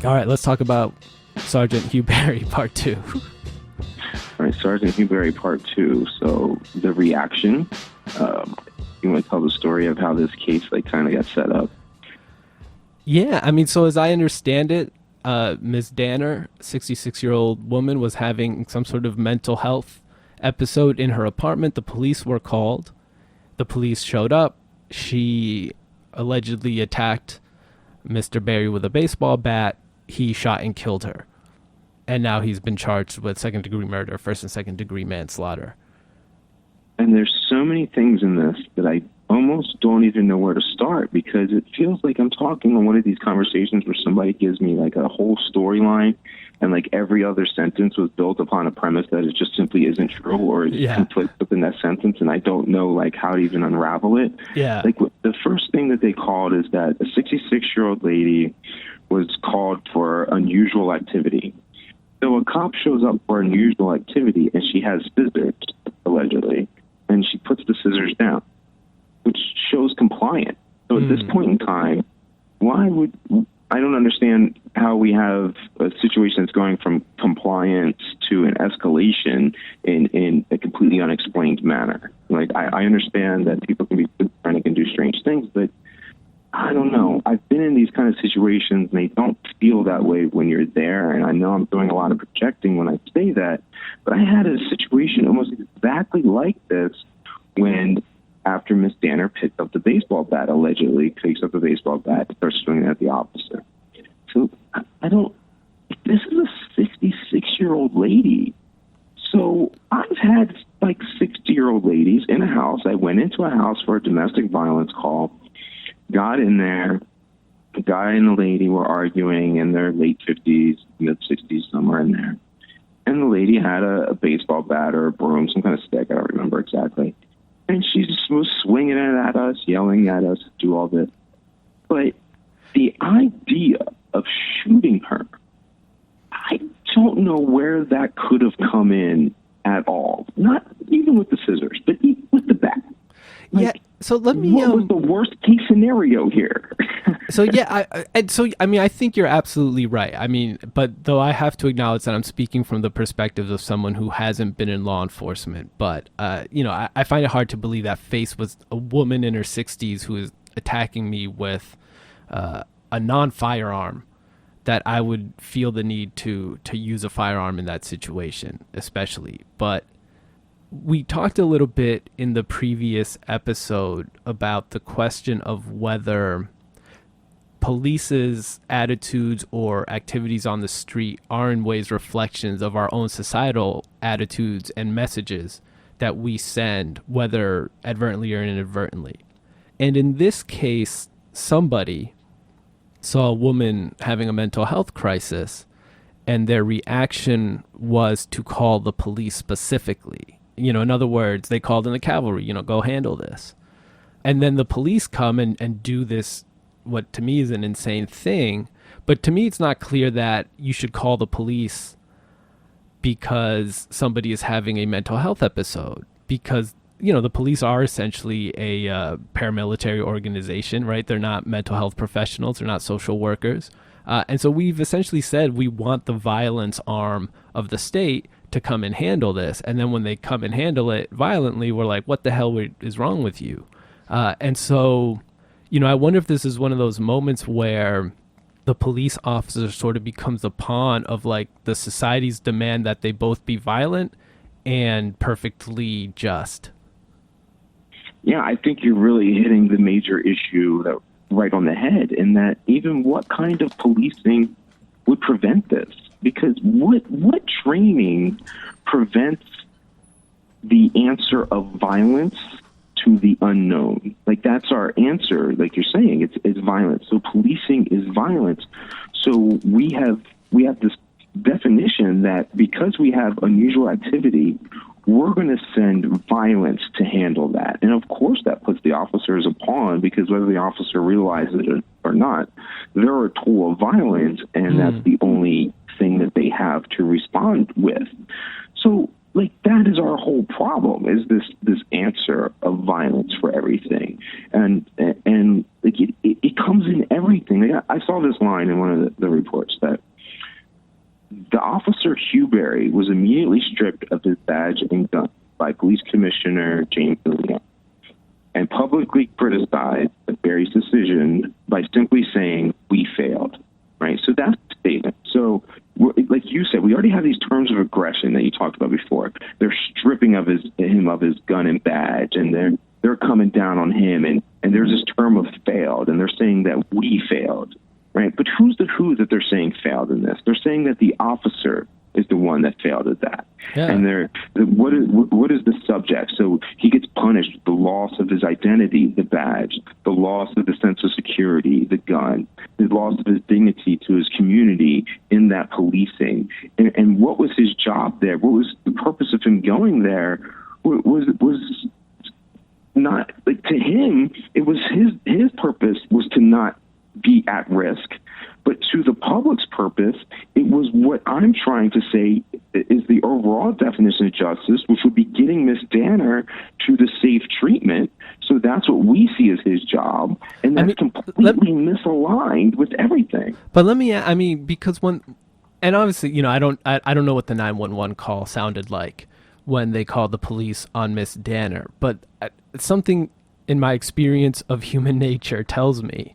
All right, let's talk about Sergeant Hugh Barry Part 2. All right, Sergeant Hugh Barry Part 2. So the reaction, you want to tell the story of how this case kind of got set up? Yeah, I mean, so as I understand it, Ms. Danner, 66-year-old woman, was having some sort of mental health episode in her apartment. The police were called. The police showed up. She allegedly attacked Mr. Barry with a baseball bat. He shot and killed her. And now he's been charged with second-degree murder, first and second-degree manslaughter. And there's so many things in this that I almost don't even know where to start, because it feels like I'm talking on one of these conversations where somebody gives me a whole storyline, and every other sentence was built upon a premise that it just simply isn't true, or it conflicts within that sentence, and I don't know how to even unravel it. Yeah. The first thing that they called is that a 66-year-old lady was called for unusual activity. So a cop shows up for unusual activity, and she has scissors, allegedly, and she puts the scissors down, which shows compliance. So at this point in time, I don't understand how we have a situation that's going from compliance to an escalation in a completely unexplained manner. I understand that people can be schizophrenic and do strange things, but I don't know. I've been in these kind of situations, and they don't feel that way when you're there. And I know I'm doing a lot of projecting when I say that, but I had a situation almost exactly like this when, after Miss Danner picked up the baseball bat, allegedly picks up the baseball bat and starts swinging at the officer. So I don't. This is a 66-year-old lady. So I've had 60-year-old ladies in a house. I went into a house for a domestic violence call. Got in there, the guy and the lady were arguing in their late 50s, mid-60s, somewhere in there. And the lady had a baseball bat or a broom, some kind of stick, I don't remember exactly. And she just was swinging it at us, yelling at us, do all this. But the idea of shooting her, I don't know where that could have come in at all. Not even with the scissors, but even with the bat. Yeah. So let me. What was the worst case scenario here? I think you're absolutely right. I mean, but though I have to acknowledge that I'm speaking from the perspective of someone who hasn't been in law enforcement. But I find it hard to believe that face was a woman in her 60s who is attacking me with a non-firearm. That I would feel the need to use a firearm in that situation, especially. But we talked a little bit in the previous episode about the question of whether police's attitudes or activities on the street are in ways reflections of our own societal attitudes and messages that we send, whether advertently or inadvertently. And in this case, somebody saw a woman having a mental health crisis, and their reaction was to call the police specifically. In other words, they called in the cavalry, go handle this. And then the police come and do this, what to me is an insane thing. But to me, it's not clear that you should call the police because somebody is having a mental health episode. Because, the police are essentially a paramilitary organization, right? They're not mental health professionals. They're not social workers. And so we've essentially said we want the violence arm of the state to come and handle this. And then when they come and handle it violently, we're like, what the hell is wrong with you? And so, I wonder if this is one of those moments where the police officer sort of becomes a pawn of the society's demand that they both be violent and perfectly just. Yeah, I think you're really hitting the major issue right on the head, in that even what kind of policing would prevent this? Because what training prevents the answer of violence to the unknown? That's our answer. Like you're saying, it's violence. So policing is violence. So we have this definition that because we have unusual activity, we're going to send violence to handle that. And of course that puts the officer as a pawn, because whether the officer realizes it or not, they're a tool of violence, and that's the only thing that they have to respond with. So that is our whole problem, is this answer of violence for everything. And it like it comes in everything. Like I saw this line in one of the reports that the officer Hughberry was immediately stripped of his badge and gun by Police Commissioner James Leon and publicly criticized Berry's decision by simply saying, "We failed." Right? So that's the statement. So, like you said, we already have these terms of aggression that you talked about before. They're stripping him of his gun and badge, and they're coming down on him, and there's this term of failed, and they're saying that we failed. Right? But who's the who that they're saying failed in this? They're saying that the officer is the one that failed at that. Yeah. And what is the subject? So he gets punished with the loss of his identity, the badge, the loss of the sense of security, the gun, the loss of his dignity to his community in that policing. And what was his job there? What was the purpose of him going there? Was not, like, to him, it was his purpose was to not be at risk. But to the public's purpose, it was what I'm trying to say is the overall definition of justice, which would be getting Miss Danner to the safe treatment. So that's what we see as his job. And that's completely misaligned with everything. But because and obviously, I don't know what the 911 call sounded like when they called the police on Miss Danner. But something in my experience of human nature tells me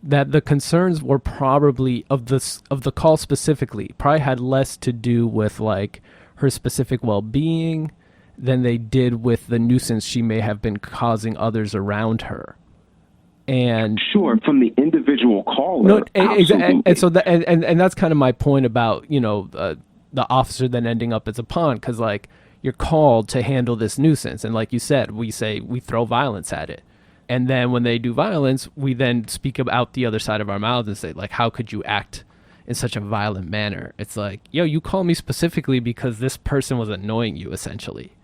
that the concerns were probably of the call specifically probably had less to do with like her specific well-being than they did with the nuisance she may have been causing others around her. And sure, from the individual caller, absolutely. And so and that's kind of my point about the officer then ending up as a pawn, because like you're called to handle this nuisance, and like you said, we throw violence at it. And then when they do violence, we then speak out the other side of our mouths and say, like, how could you act in such a violent manner? It's like, you call me specifically because this person was annoying you, essentially.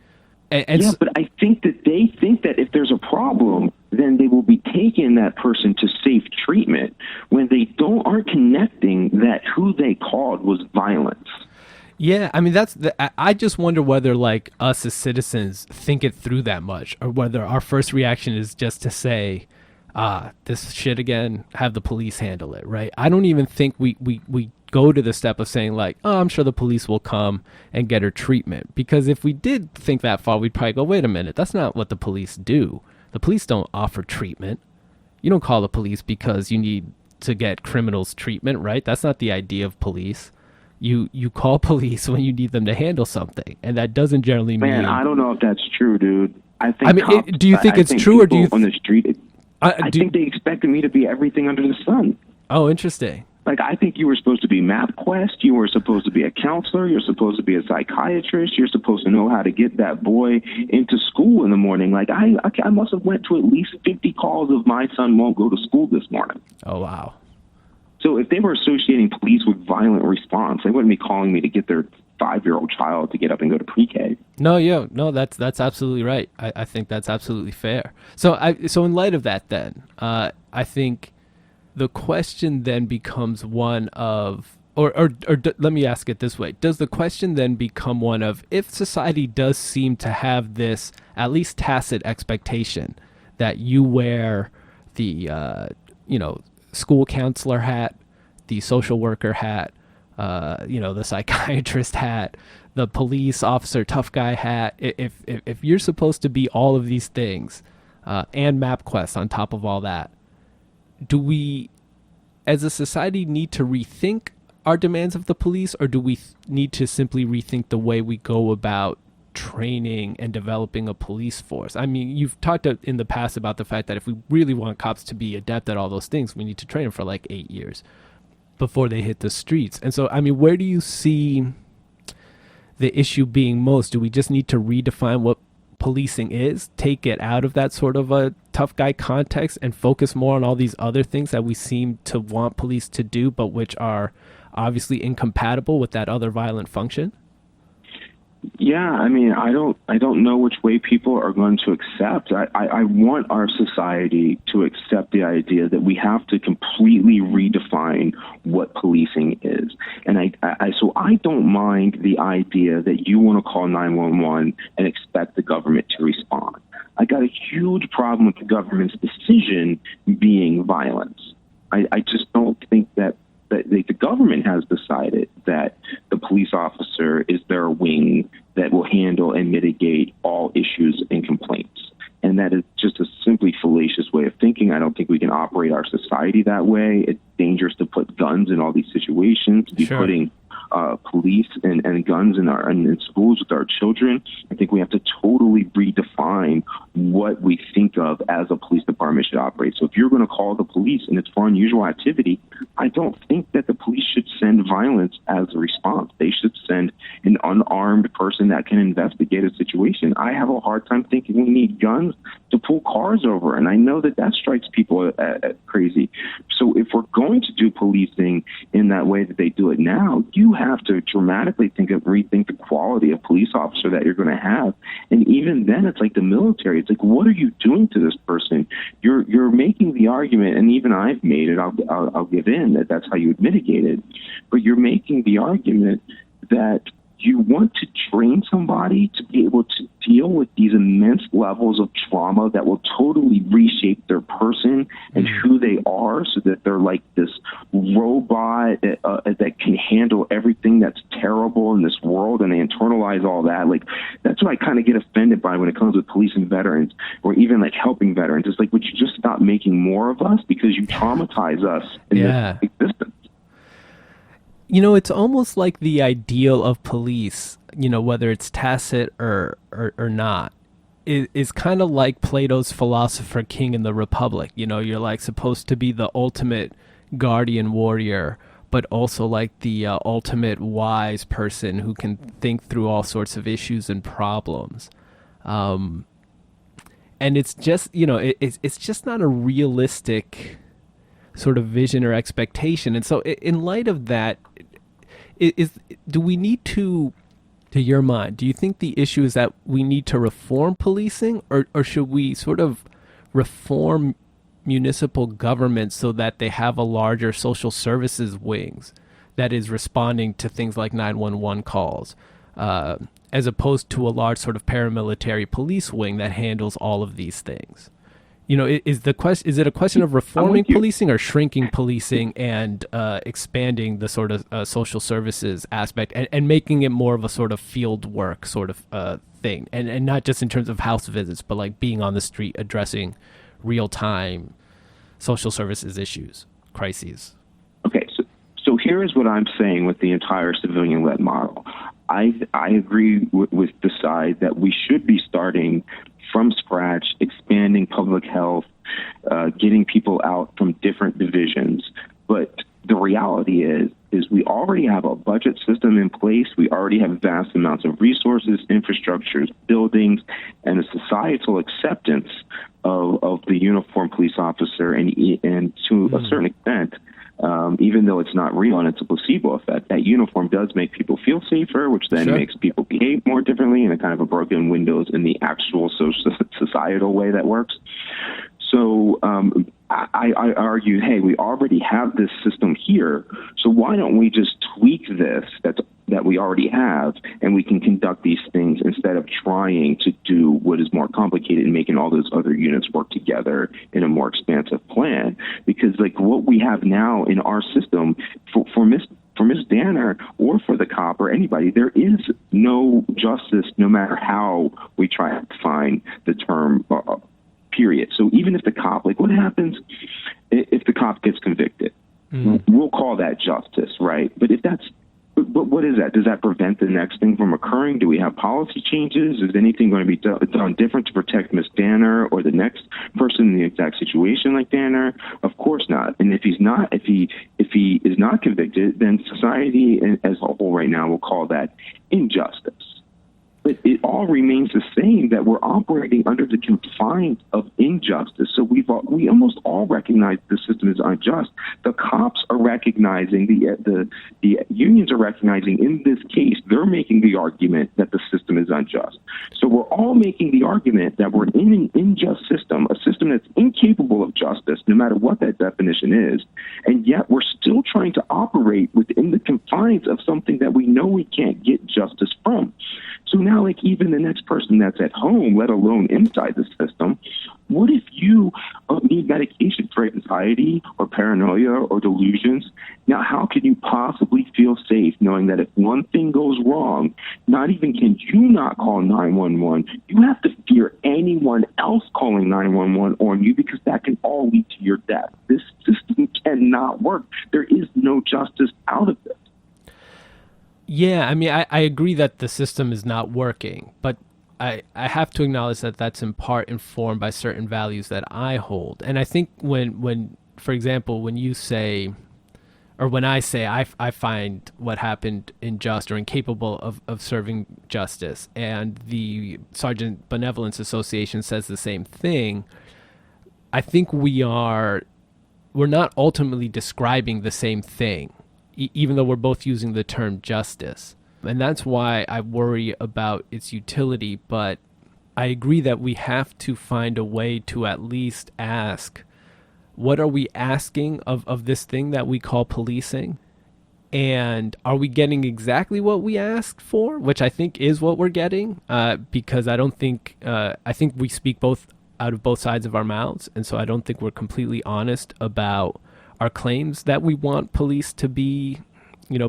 But I think that they think that if there's a problem, then they will be taking that person to safe treatment when they aren't connecting that who they called was violence. Yeah, I mean, I just wonder whether, like, us as citizens think it through that much, or whether our first reaction is just to say, this shit again, have the police handle it, right? I don't even think we go to the step of saying, like, oh, I'm sure the police will come and get her treatment. Because if we did think that far, we'd probably go, wait a minute, that's not what the police do. The police don't offer treatment. You don't call the police because you need to get criminals treatment, right? That's not the idea of police. You call police when you need them to handle something, and that doesn't generally mean. Man, I don't know if that's true, dude. Do you think it's true, or do you on the street? I think they expected me to be everything under the sun. Oh, interesting. Like, I think you were supposed to be MapQuest. You were supposed to be a counselor. You're supposed to be a psychiatrist. You're supposed to know how to get that boy into school in the morning. Like, I must have went to at least 50 calls of my son won't go to school this morning. Oh, wow. So if they were associating police with violent response, they wouldn't be calling me to get their 5-year-old child to get up and go to pre-K. No, that's absolutely right. I think that's absolutely fair. So in light of that, then, I think the question then becomes one of, let me ask it this way. Does the question then become one of, if society does seem to have this at least tacit expectation that you wear the, school counselor hat, the social worker hat, the psychiatrist hat, the police officer tough guy hat. If you're supposed to be all of these things, and MapQuest on top of all that, do we, as a society, need to rethink our demands of the police, or do we need to simply rethink the way we go about training and developing a police force? I mean, you've talked in the past about the fact that if we really want cops to be adept at all those things, we need to train them for like 8 years before they hit the streets. And so, I mean, where do you see the issue being most? Do we just need to redefine what policing is, take it out of that sort of a tough guy context, and focus more on all these other things that we seem to want police to do, but which are obviously incompatible with that other violent function? Yeah, I mean, I don't know which way people are going to accept. I want our society to accept the idea that we have to completely redefine what policing is. And so I don't mind the idea that you want to call 911 and expect the government to respond. I got a huge problem with the government's decision being violence. I just don't think that the government has decided that the police officer is their wing that will handle and mitigate all issues and complaints. And that is just a simply fallacious way of thinking. I don't think we can operate our society that way. It's dangerous to put guns in all these situations, to be Sure. putting police and guns in schools with our children. I think we have to totally redefine what we think of as a police department should operate. So if you're going to call the police and it's for unusual activity, I don't think that the police should send violence as a response. They should send an unarmed person that can investigate a situation. I have a hard time thinking we need guns to pull cars over, and I know that strikes people crazy. So if we're going to do policing in that way that they do it now, you have to dramatically rethink the quality of police officer that you're going to have. And even then, it's like the military. It's like, what are you doing to this person? You're making the argument, and even I've made it. I'll give in that that's how you would mitigate it. But you're making the argument that you want to train somebody to be able to deal with these immense levels of trauma that will totally reshape their person and who they are, so that they're like this robot that can handle everything that's terrible in this world, and they internalize all that. Like, that's what I kind of get offended by when it comes with police and veterans, or even like helping veterans. It's like, would you just stop making more of us, because you traumatize us in this existence? It's almost like the ideal of police, whether it's tacit or not, is kind of like Plato's philosopher king in the Republic. You're like supposed to be the ultimate guardian warrior, but also like the ultimate wise person who can think through all sorts of issues and problems. And it's just, it's just not a realistic sort of vision or expectation. And so in light of that, do we need to your mind, do you think the issue is that we need to reform policing, or should we sort of reform municipal government so that they have a larger social services wings that is responding to things like 911 calls, as opposed to a large sort of paramilitary police wing that handles all of these things? Is it a question of reforming policing or shrinking policing and expanding the sort of social services aspect and making it more of a sort of field work sort of thing, and not just in terms of house visits, but like being on the street addressing real time social services issues, crises? Okay, so here is what I'm saying with the entire civilian-led model. I agree with the side that we should be starting from scratch, expanding public health, getting people out from different divisions. But the reality is we already have a budget system in place. We already have vast amounts of resources, infrastructures, buildings, and a societal acceptance of the uniformed police officer, and to a certain extent, even though it's not real and it's a placebo effect, that uniform does make people feel safer, which then makes people behave more differently in a kind of a broken windows in the actual societal way that works. So I argue, hey, we already have this system here, so why don't we just tweak this that we already have, and we can conduct these things instead of trying to do what is more complicated and making all those other units work together in a more expansive plan? Because like what we have now in our system for Miss Danner or for the cop or anybody, there is no justice, no matter how we try to define the term. Period. So even if the cop, like, what happens if the cop gets convicted? We'll call that justice, right? But what is that? Does that prevent the next thing from occurring? Do we have policy changes? Is anything going to be done different to protect Miss Danner or the next person in the exact situation like Danner? Of course not. And if he is not convicted, then society as a whole right now will call that injustice. But it all remains the same, that we're operating under the confines of injustice. So we almost all recognize the system is unjust. The cops are recognizing, the unions are recognizing, in this case, they're making the argument that the system is unjust. So we're all making the argument that we're in an unjust system, a system that's incapable of justice, no matter what that definition is. And yet we're still trying to operate within the confines of something that we know we can't get justice from. So So now, like, even the next person that's at home, let alone inside the system, what if you need medication for anxiety or paranoia or delusions? Now, how can you possibly feel safe knowing that if one thing goes wrong, not even can you not call 911, you have to fear anyone else calling 911 on you, because that can all lead to your death. This system cannot work. There is no justice out of this. Yeah, I mean, I agree that the system is not working, but I have to acknowledge that that's in part informed by certain values that I hold. And I think when for example, when you say, or when I say I find what happened unjust or incapable of serving justice, and the Sergeant Benevolence Association says the same thing, I think we're not ultimately describing the same thing, even though we're both using the term justice. And that's why I worry about its utility. But I agree that we have to find a way to at least ask, what are we asking of this thing that we call policing? And are we getting exactly what we asked for? Which I think is what we're getting, because I think we speak both out of both sides of our mouths. And so I don't think we're completely honest about our claims that we want police to be,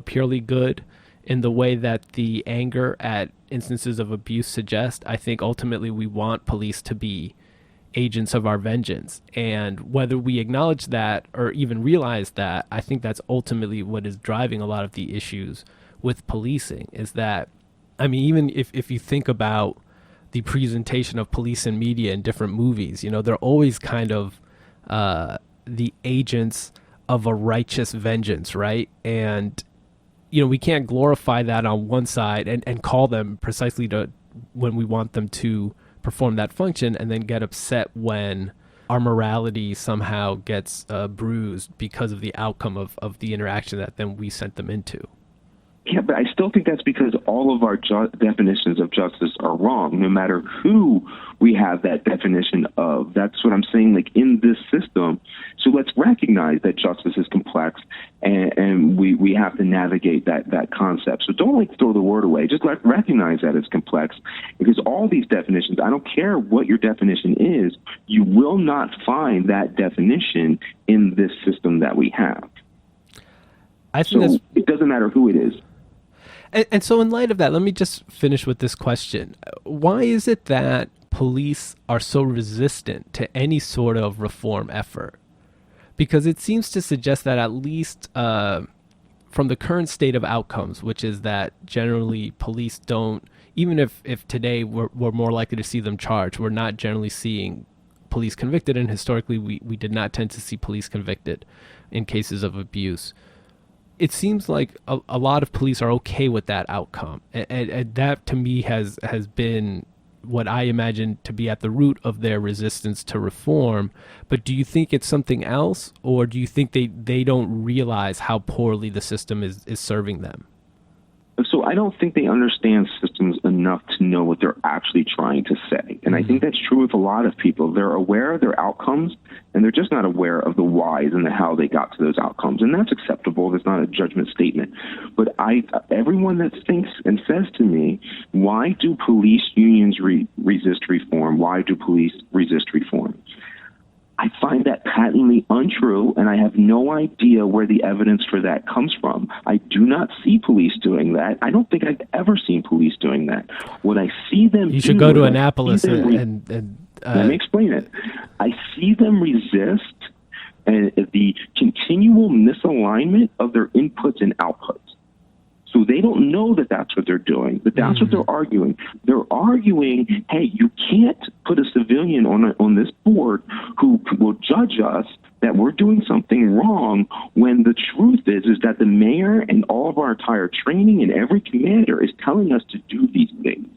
purely good in the way that the anger at instances of abuse suggest. I think ultimately we want police to be agents of our vengeance. And whether we acknowledge that or even realize that, I think that's ultimately what is driving a lot of the issues with policing. Is that, I mean, even if you think about the presentation of police in media in different movies, they're always kind of the agents of a righteous vengeance, right? And we can't glorify that on one side and call them precisely to when we want them to perform that function, and then get upset when our morality somehow gets bruised because of the outcome of the interaction that then we sent them into. Yeah, but I still think that's because all of our definitions of justice are wrong, no matter who we have that definition of. That's what I'm saying, like, in this system. So let's recognize that justice is complex, and we have to navigate that concept. So don't, like, throw the word away. Just recognize that it's complex, because all these definitions, I don't care what your definition is, you will not find that definition in this system that we have. I think so it doesn't matter who it is. And so in light of that, let me just finish with this question. Why is it that police are so resistant to any sort of reform effort? Because it seems to suggest that, at least from the current state of outcomes, which is that generally police don't, even if today we're more likely to see them charged, we're not generally seeing police convicted. And historically, we did not tend to see police convicted in cases of abuse. It seems like a lot of police are okay with that outcome. And that, to me, has been what I imagine to be at the root of their resistance to reform. But do you think it's something else, or do you think they don't realize how poorly the system is serving them? So I don't think they understand systems enough to know what they're actually trying to say. And I think that's true with a lot of people. They're aware of their outcomes, and they're just not aware of the whys and the how they got to those outcomes. And that's acceptable. That's not a judgment statement. But everyone that thinks and says to me, why do police unions resist reform? Why do police resist reform? I find that patently untrue, and I have no idea where the evidence for that comes from. I do not see police doing that. I don't think I've ever seen police doing that. What I see them You should go to Annapolis and let me explain it. I see them resist the continual misalignment of their inputs and outputs. So they don't know that that's what they're doing, but that's what they're arguing. They're arguing, hey, you can't put a civilian on this board who will judge us that we're doing something wrong, when the truth is that the mayor and all of our entire training and every commander is telling us to do these things.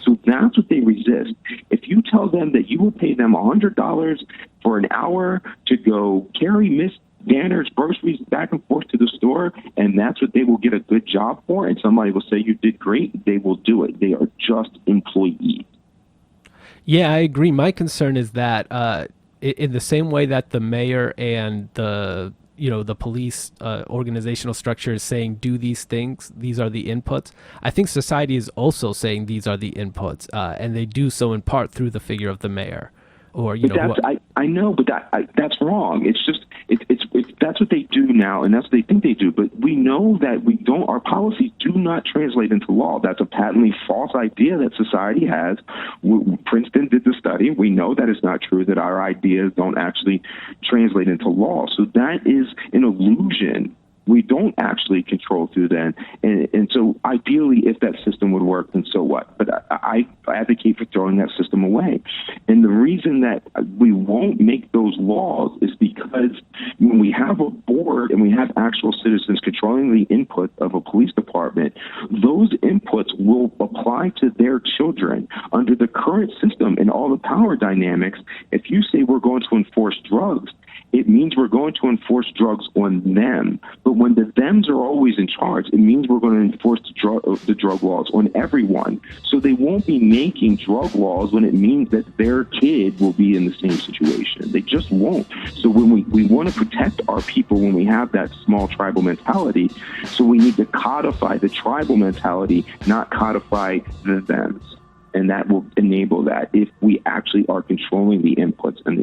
So that's what they resist. If you tell them that you will pay them $100 for an hour to go carry Miss Danner's groceries back and forth to the store, and that's what they will get a good job for, and somebody will say you did great, they will do it. They are just employees. Yeah, I agree. My concern is that in the same way that the mayor and the the police organizational structure is saying do these things, these are the inputs. I think society is also saying these are the inputs, and they do so in part through the figure of the mayor, or But I know, but that's wrong. It's just it's that's what they do now, and that's what they think they do. But we know that we don't. Our policies do not translate into law. That's a patently false idea that society has. Princeton did the study. We know that it's not true. That our ideas don't actually translate into law. So that is an illusion. We don't actually control through then. And so ideally, if that system would work, then so what? But I advocate for throwing that system away. And the reason that we won't make those laws is because when we have a board and we have actual citizens controlling the input of a police department, those inputs will apply to their children. Under the current system and all the power dynamics, if you say we're going to enforce drugs, it means we're going to enforce drugs on them. But when the thems are always in charge, it means we're going to enforce the drug laws on everyone. So they won't be making drug laws when it means that their kid will be in the same situation. They just won't. So when we want to protect our people when we have that small tribal mentality, so we need to codify the tribal mentality, not codify the thems. And that will enable that if we actually are controlling the inputs and